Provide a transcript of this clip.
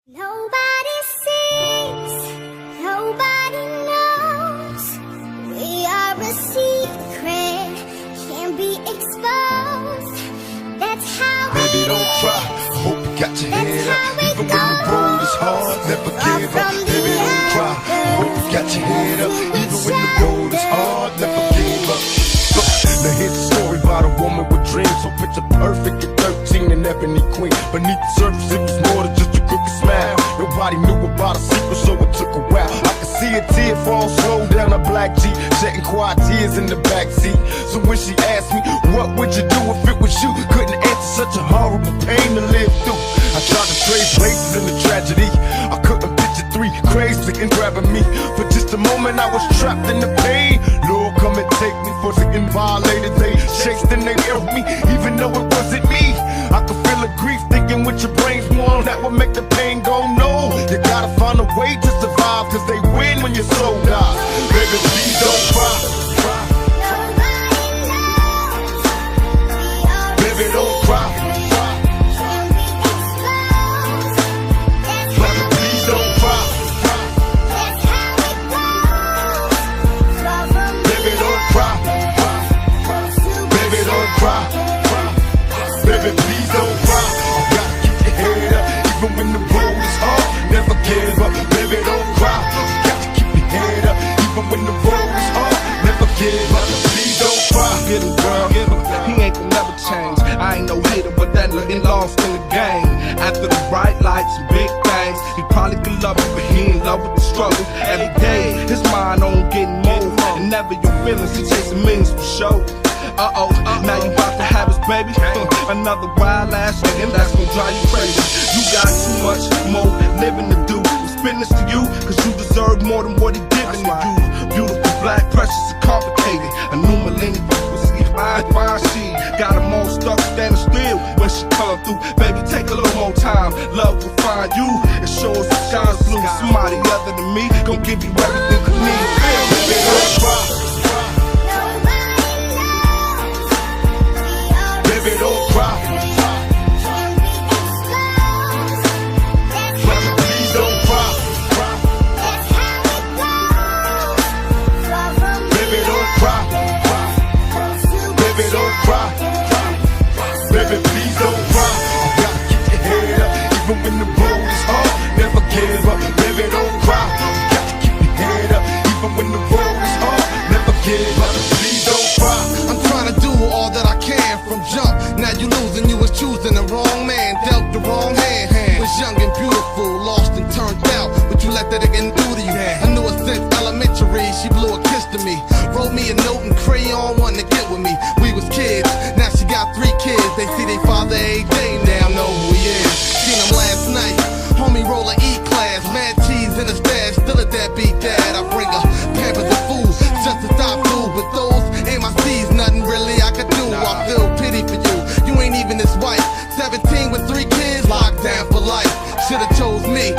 Nobody sees, nobody knows. We are a secret, can't be exposed. That's how Baby, it don't is. cry. Hope you got your That's head how up. it Even when the road is hard, never give up. from Baby, the don't cry. Hope you got your head up. Even when the road is hard, never give up. Look, now here's a story about a woman with dreams. So picture perfect at 13, an ebony queen. Beneath the surface, it was more than just a crooked smile. Nobody knew about a secret, so it took a while. I could see a tear fall slow down a black Jeep, shedding quiet tears in the backseat. So when she asked me, what would you do if it was you? Couldn't answer, such a horrible pain to live through. I tried to trade places in the tragedy. I couldn't picture three crazy and grabbing me. For just a moment I was trapped in the pain. Lord, come and take me for something violated. They chased and they killed me, even though it wasn't me. I could feel the grief thinking with your brains warm, that would make the pain go no. You gotta find a way to survive, cause they win when your soul dies. Baby, please don't cry. Nobody knows. We are a Baby, don't cry. secret, can't be exposed. That's Baby, how please don't cry. That's how it goes. Far from Baby, don't cry. Baby, don't cry. Baby, please don't cry. You gotta keep your head up, even when the road is hard. Never give up. Baby, don't cry. You got to keep your head up, even when the road is hard. Never give up. Please don't cry. Get him, girl. He ain't gonna never change. I ain't no hater, but that nothing lost in the game. After the bright lights and big things, he probably could love it, but he in love with the struggle. Every day, his mind on getting more. And never your feelings, he chasing millions for show. Now you about to have his baby. Another wild ass nigga, that's gonna drive you crazy. You got too much more living to do. I'm spitting this to you, cause you deserve more than what he giving to you. Beautiful, black, precious, and complicated. A new millennium was fine, she got them all stuck standing still when she come through. Baby, take a little more time, love will find you. It shows the sky's blue. Somebody other than me gon' give you everything you need. Baby, don't cry. Baby, don't cry. Baby, please don't cry. Baby, don't cry. Baby, don't cry. Baby, please don't cry. You gotta keep your head up, even when the road is hard. Never give up. Baby, don't cry. You got to keep your head up, even when the road is hard. Never give up. Please don't cry. I'm trying to do all that I can from jump. Now you losing, you was choosing the wrong man, dealt the wrong hand. Was young and beautiful, lost and turned out, but you let that again do to you. I knew her since elementary, she blew a kiss to me. Wrote me a note in crayon, wanting to get with me. We was kids, now she got 3 kids. They see their father every day, now know who he is. Seen him last night, homie roller E-class, mad cheese in the stash, still a deadbeat dad. I bring her Pampers and food, just to stop food, but those ain't my C's, nothing really I could do. I feel pity for you, you ain't even his wife. 17 with 3 kids, locked down for life. Should've chose me,